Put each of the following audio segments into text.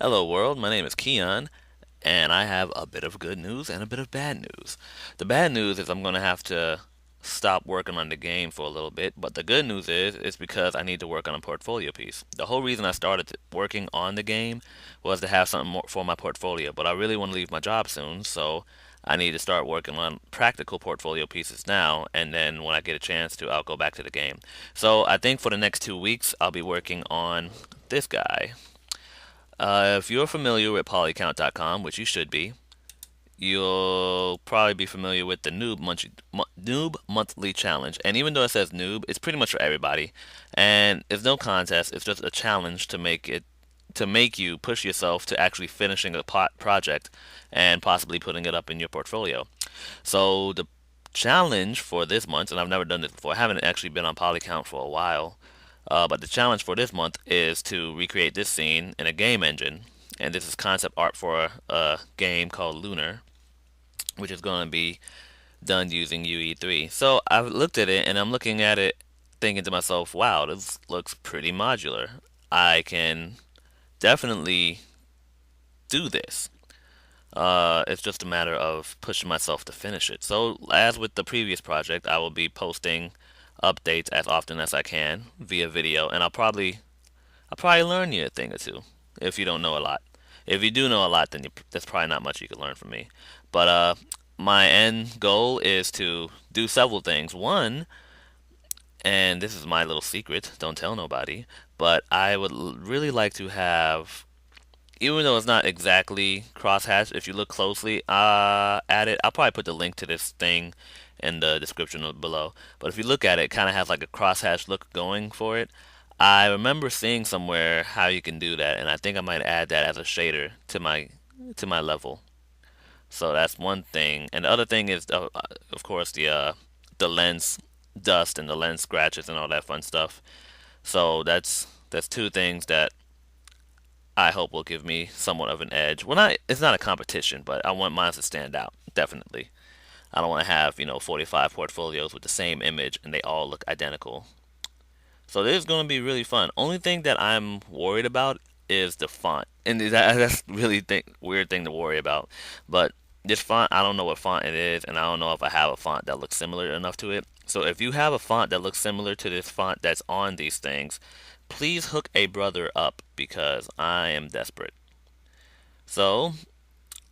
Hello world, my name is Keon, and I have a bit of good news and a bit of bad news. The bad news is I'm going to have to stop working on the game for a little bit, but the good news is it's because I need to work on a portfolio piece. The whole reason I started working on the game was to have something more for my portfolio, but I really want to leave my job soon, so I need to start working on practical portfolio pieces now, and then when I get a chance to, I'll go back to the game. So I think for the next 2 weeks, I'll be working on this guy. If you're familiar with Polycount.com, which you should be, you'll probably be familiar with the Noob Monthly Challenge. And even though it says Noob, it's pretty much for everybody. And it's no contest. It's just a challenge to make you push yourself to actually finishing a project and possibly putting it up in your portfolio. So the challenge for this month, and I've never done this before. I haven't actually been on Polycount for a while. But the challenge for this month is to recreate this scene in a game engine. And this is concept art for a game called Lunar, which is going to be done using UE3. So I've looked at it and I'm looking at it thinking to myself, wow, this looks pretty modular. I can definitely do this. It's just a matter of pushing myself to finish it. So, as with the previous project, I will be posting updates as often as I can via video, and I'll probably learn you a thing or two if you don't know a lot. If you do know a lot, then there's probably not much you can learn from me. But my end goal is to do several things. One, and this is my little secret, don't tell nobody, but I would really like to have, even though it's not exactly crosshatch, if you look closely at it, I'll probably put the link to this thing in the description below. But if you look at it, it kind of has like a crosshatch look going for it. I remember seeing somewhere how you can do that, and I think I might add that as a shader to my level. So that's one thing, and the other thing is, of course, the lens dust and the lens scratches and all that fun stuff. So that's two things that I hope will give me somewhat of an edge. Well, it's not a competition, but I want mine to stand out, definitely. I don't want to have, 45 portfolios with the same image and they all look identical. So this is going to be really fun. Only thing that I'm worried about is the font. And that's really weird thing to worry about. But this font, I don't know what font it is, and I don't know if I have a font that looks similar enough to it. So if you have a font that looks similar to this font that's on these things, please hook a brother up because I am desperate. So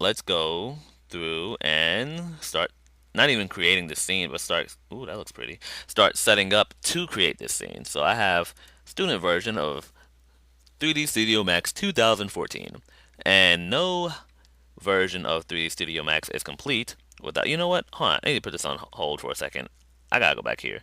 let's go through and start not even creating the scene, but start. Ooh, that looks pretty. Start setting up to create this scene. So I have student version of 3D Studio Max 2014, and no version of 3D Studio Max is complete without. You know what? Hold on. I need to put this on hold for a second. I gotta go back here.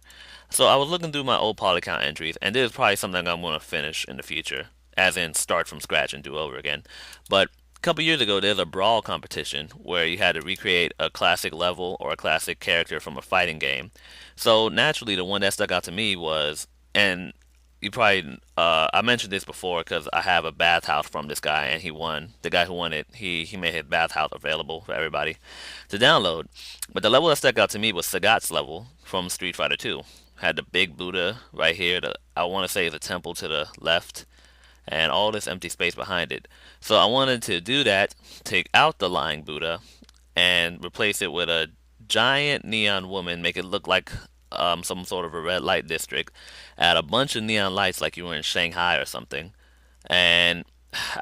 So I was looking through my old Polycount entries, and this is probably something I'm gonna finish in the future, as in start from scratch and do over again. But a couple years ago, there's a brawl competition where you had to recreate a classic level or a classic character from a fighting game. So naturally, the one that stuck out to me was, and you probably I mentioned this before because I have a bathhouse from this guy and he won. The guy who won it, he made his bathhouse available for everybody to download. But the level that stuck out to me was Sagat's level from Street Fighter 2. Had the big Buddha right here. I want to say is a temple to the left, and all this empty space behind it. So I wanted to do that, take out the lying Buddha, and replace it with a giant neon woman, make it look like some sort of a red light district, add a bunch of neon lights like you were in Shanghai or something. And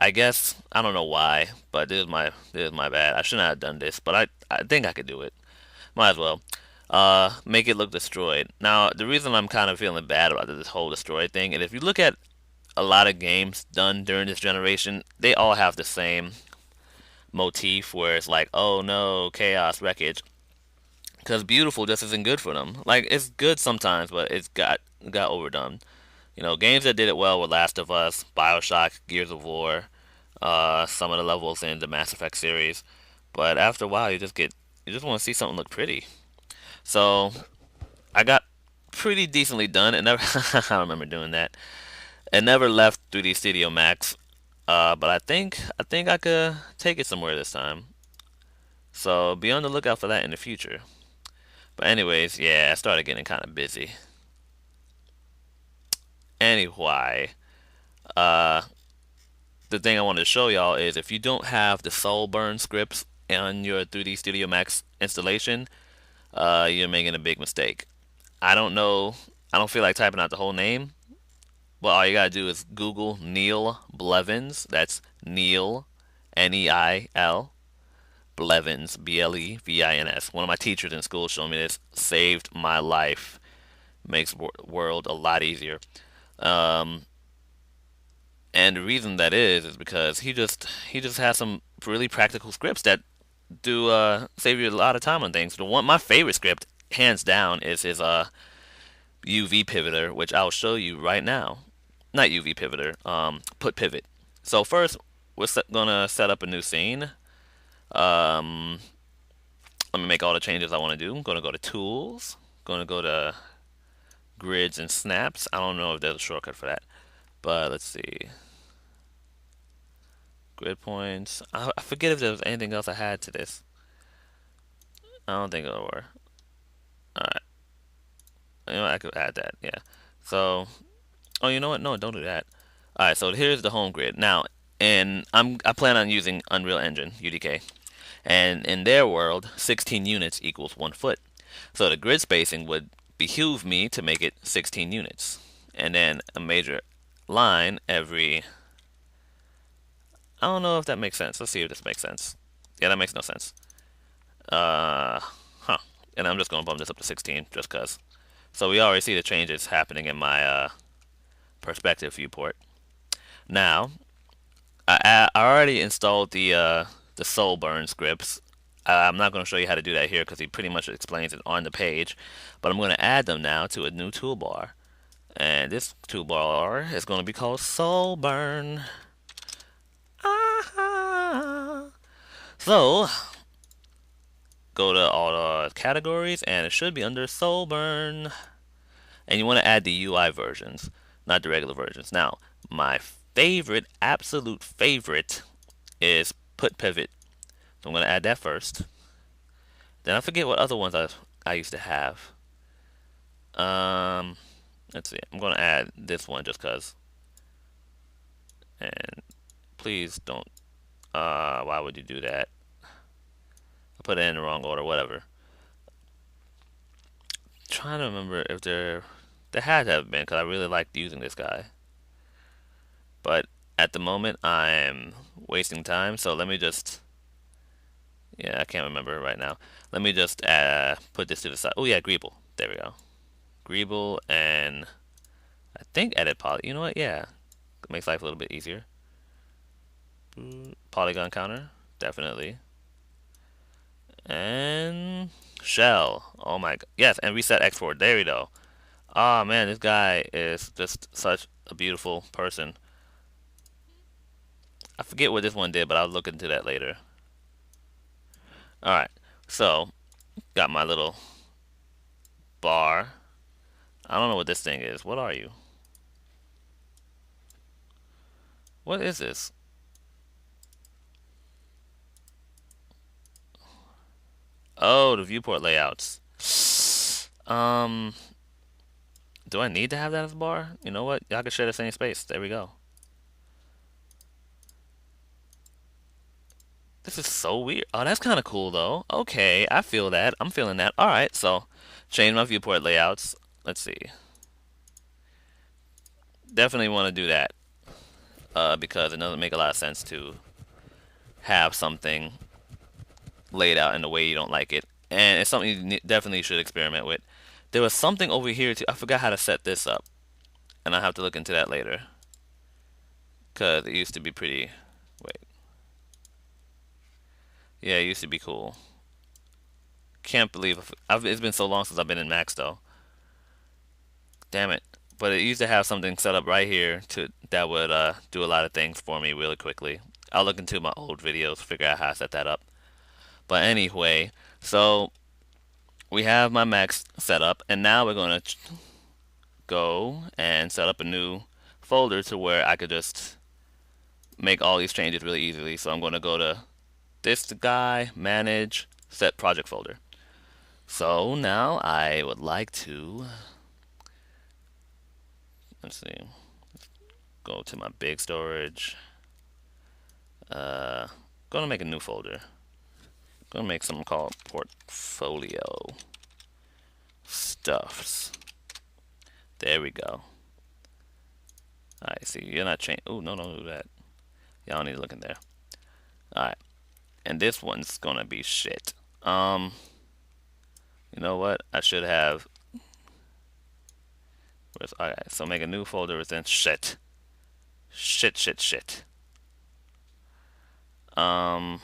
I guess I don't know why, but this is my bad. I should not have done this, but I think I could do it. Might as well. Make it look destroyed. Now, the reason I'm kind of feeling bad about this whole destroyed thing, and if you look at a lot of games done during this generation, they all have the same motif where it's like, oh no, chaos, wreckage. Because beautiful just isn't good for them. Like it's good sometimes, but it's got overdone. Games that did it well were Last of Us, Bioshock, Gears of War, some of the levels in the Mass Effect series. But after a while, you just want to see something look pretty. So I got pretty decently done. And never, I remember doing that. It never left 3D Studio Max, but I think I could take it somewhere this time. So be on the lookout for that in the future. But anyways, yeah, I started getting kind of busy. Anyway, uh, the thing I wanted to show y'all is if you don't have the Soulburn scripts on your 3D Studio Max installation, you're making a big mistake. I don't know. I don't feel like typing out the whole name. Well, all you gotta do is Google Neil Blevins. That's Neil, Neil Blevins, Blevins. One of my teachers in school showed me this. Saved my life. Makes world a lot easier. Um, and the reason that is because he just has some really practical scripts that do save you a lot of time on things. The one my favorite script, hands down, is his UV pivoter, which I'll show you right now. Not UV pivoter, put pivot. So first, gonna set up a new scene. Um, Let me make all the changes I want to do. I'm gonna go to Tools. Gonna go to Grids and Snaps. I don't know if there's a shortcut for that, but let's see. Grid points. I forget if there was anything else I had to this. I don't think there were. Alright. You know what? I could add that. Yeah. So, oh, you know what? No, don't do that. Alright, so here's the home grid. Now, and I plan on using Unreal Engine, UDK. And in their world, 16 units equals 1 foot. So the grid spacing would behoove me to make it 16 units. And then a major line every. I don't know if that makes sense. Let's see if this makes sense. Yeah, that makes no sense. Uh, huh. And I'm just going to bump this up to 16 just because. So we already see the changes happening in my perspective viewport. Now, I already installed the Soulburn scripts. I'm not going to show you how to do that here because he pretty much explains it on the page, but I'm going to add them now to a new toolbar. And this toolbar is going to be called Soulburn. Ah. So, go to all the categories and it should be under Soulburn. And you want to add the UI versions, not the regular versions. Now, my favorite, absolute favorite, is Put Pivot. So I'm going to add that first. Then I forget what other ones I used to have. Um, let's see. I'm going to add this one just cause. And please don't. Why would you do that? I put it in the wrong order. Whatever. Trying to remember if there had to have been because I really liked using this guy. But at the moment I'm wasting time. So let me just. Yeah, I can't remember right now. Let me just put this to the side. Oh yeah, Greeble. There we go. Greeble and I think edit poly. You know what? Yeah, it makes life a little bit easier. Polygon counter, definitely. And shell. Oh my god. Yes, and reset export. There we go. Oh man, this guy is just such a beautiful person. I forget what this one did, but I'll look into that later. All right. So, got my little bar. I don't know what this thing is. What are you? What is this? Oh, the viewport layouts. Um, do I need to have that as a bar? You know what? Y'all can share the same space. There we go. This is so weird. Oh, that's kind of cool though. Okay, I feel that. I'm feeling that. All right, so change my viewport layouts. Let's see. Definitely want to do that because it doesn't make a lot of sense to have something laid out in the way you don't like it, and it's something you definitely should experiment with. There was something over here too. I forgot how to set this up, and I have to look into that later because it used to be pretty. Wait, yeah, it used to be cool. Can't believe it's been so long since I've been in Max though. Damn it. But it used to have something set up right here to that would do a lot of things for me really quickly. I'll look into my old videos, figure out how I set that up. But anyway, so we have my Max set up, and now we're gonna go and set up a new folder to where I could just make all these changes really easily. So I'm gonna go to this guy, manage, set project folder. So now I would like to, let's see, go to my big storage. Gonna make a new folder. Gonna make something called portfolio stuffs. There we go. Alright, see, you're not changing. Oh, no, don't do that. Y'all need to look in there. Alright, and this one's gonna be shit. You know what? I should have. Alright, so make a new folder within shit. Shit, shit, shit. Um,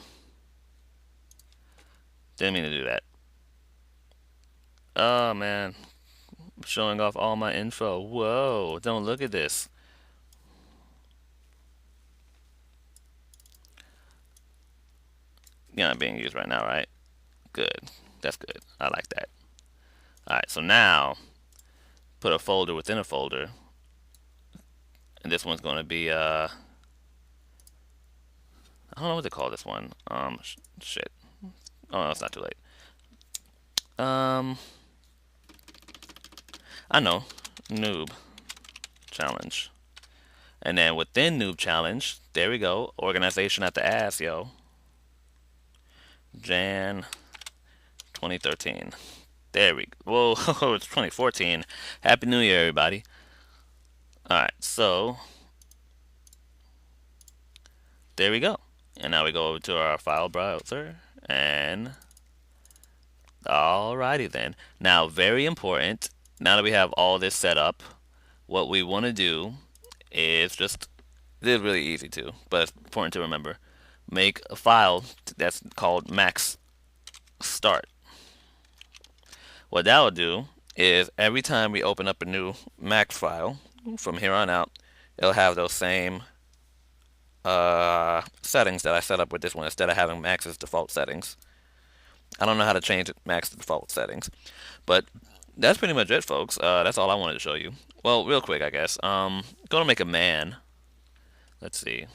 didn't mean to do that. Oh man, showing off all my info. Whoa, don't look at this. Yeah, not being used right now, right? Good. That's good. I like that. Alright, so now put a folder within a folder. And this one's gonna be I don't know what to call this one. Shit. Oh no, it's not too late. Um I know. Noob challenge. And then within Noob challenge, there we go. Organization at the ass, yo. Jan 2013. There we go. Whoa, it's 2014. Happy New Year, everybody. Alright, so there we go. And now we go over to our file browser and alrighty then. Now, very important, now that we have all this set up, what we want to do is just, this is really easy too, but it's important to remember. Make a file that's called max start. What that will do is every time we open up a new max file, from here on out, it'll have those same settings that I set up with this one instead of having max's default settings. I don't know how to change max default settings, but that's pretty much it, folks. That's all I wanted to show you. Well, real quick, I guess. Gonna make a man. Let's see.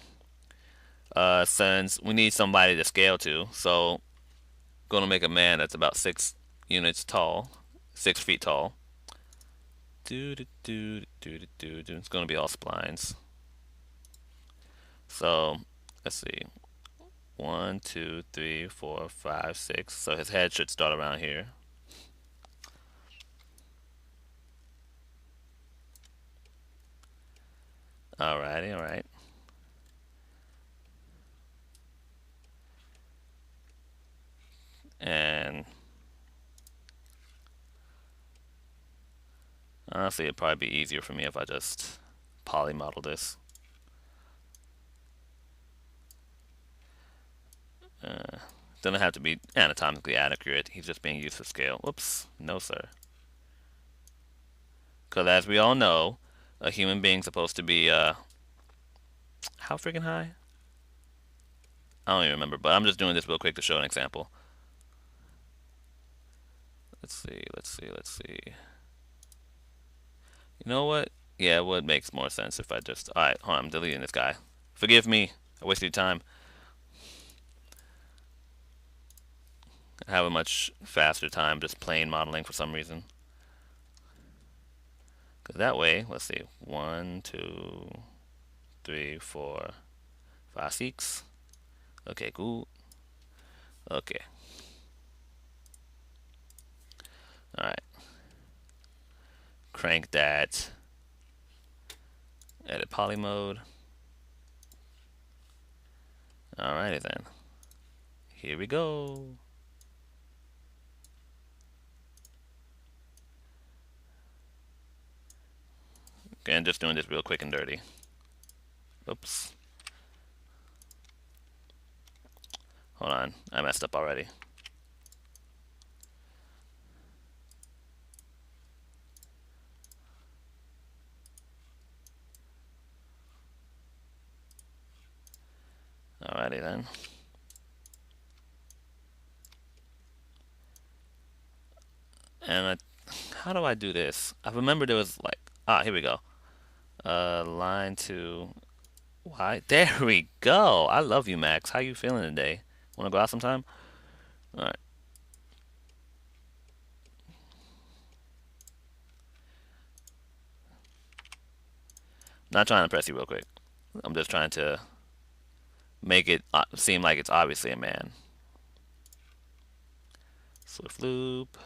Since we need somebody to scale to, so gonna make a man that's about 6 units tall, 6 feet tall. Do do do do do do do. It's gonna be all splines. So let's see. 1, 2, 3, 4, 5, 6. So his head should start around here. Alrighty, alright. And honestly, it'd probably be easier for me if I just poly model this. Doesn't have to be anatomically accurate. He's just being used for scale. Whoops. No, sir. Because as we all know, a human being's supposed to be, how freaking high? I don't even remember, but I'm just doing this real quick to show an example. Let's see, let's see, let's see. You know what? Yeah, what makes more sense if I just... Alright, hold on, I'm deleting this guy. Forgive me. I wasted your time. I have a much faster time just plain modeling for some reason. Because that way, let's see. 1, 2, 3, 4, 5, 6. Okay, cool. Okay. Alright. Crank that. Edit poly mode. Alrighty then. Here we go. Again, just doing this real quick and dirty. Oops. Hold on, I messed up already. Alrighty then. And how do I do this? I remember there was like, here we go. Line to Y. There we go. I love you, Max. How you feeling today? Want to go out sometime? All right. Not trying to press you real quick. I'm just trying to make it seem like it's obviously a man. Swift loop.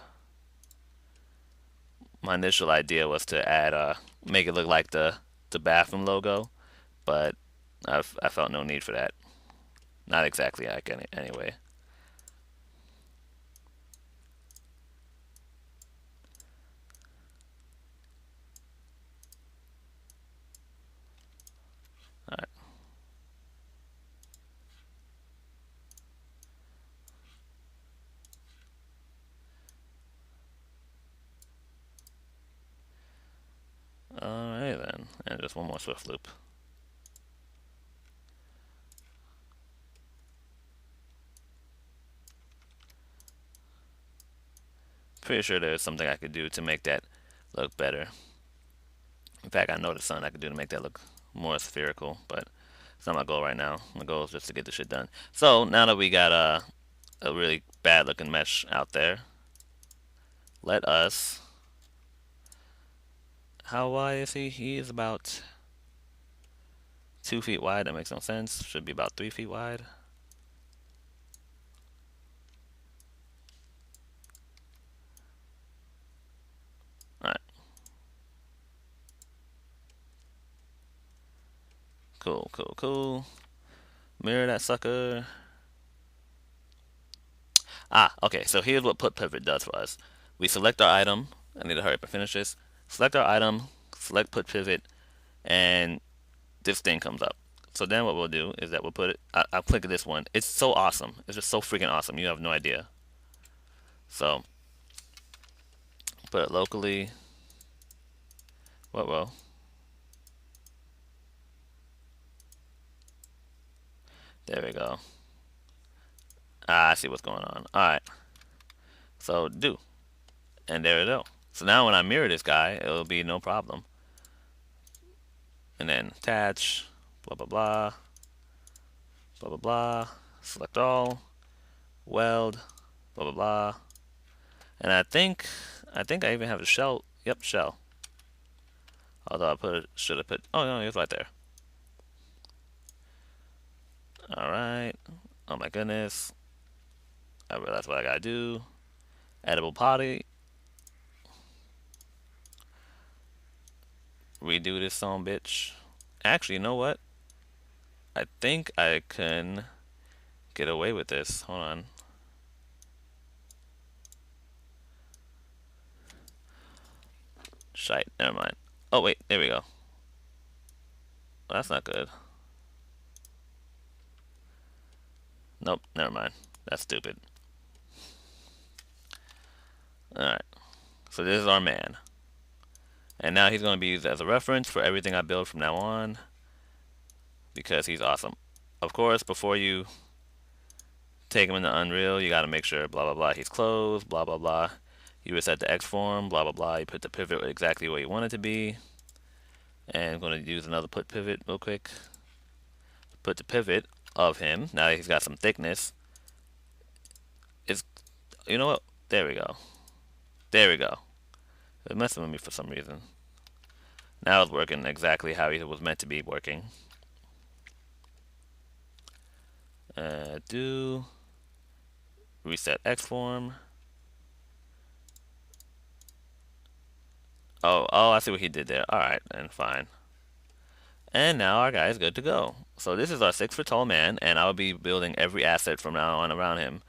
My initial idea was to add make it look like the bathroom logo, but I felt no need for that. Not exactly like anyway. Alright then, and just one more swift loop. Pretty sure there's something I could do to make that look better. In fact, I know there's something I could do to make that look more spherical, but it's not my goal right now. My goal is just to get the shit done. So now that we got a really bad looking mesh out there, let us. How wide is he? He is about 2 feet wide. That makes no sense. Should be about 3 feet wide. Alright, cool, cool, cool. Mirror that sucker. Okay, so here's what put pivot does for us. We select our item. I need to hurry up and finish this. Select our item, select put pivot, and this thing comes up. So then what we'll do is that we'll put it, I'll click this one. It's so awesome. It's just so freaking awesome. You have no idea. So, put it locally. Well, there we go. I see what's going on. Alright, so do. And there we go. So now when I mirror this guy, it'll be no problem. And then attach, blah, blah, blah, blah, blah, blah. Select all, weld, blah, blah, blah. And I think I even have a shell. Yep, shell. Although should have put, oh no, it's right there. Alright. Oh my goodness. I realized what I gotta do. Edible potty. Redo this song, bitch. Actually, you know what? I think I can get away with this. Hold on. Shite, never mind. Oh wait, there we go. Well, that's not good. Nope, never mind. That's stupid. Alright, so this is our man. And now he's going to be used as a reference for everything I build from now on because he's awesome. Of course, before you take him into Unreal, you got to make sure blah blah blah he's closed, blah blah blah. You reset the X form, blah blah blah. You put the pivot exactly where you want it to be. And I'm going to use another put pivot real quick. Put the pivot of him. Now that he's got some thickness. It's, you know what? There we go. There we go. It's messing with me for some reason. Now it's working exactly how it was meant to be working. Do reset X form. Oh, I see what he did there. All right, then fine. And now our guy is good to go. So this is our 6 foot tall man, and I'll be building every asset from now on around him.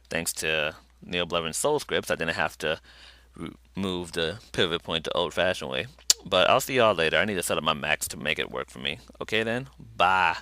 Thanks to Neil Blevins' soul scripts, I didn't have to move the pivot point the old fashioned way. But I'll see y'all later. I need to set up my max to make it work for me. Okay then? Bye.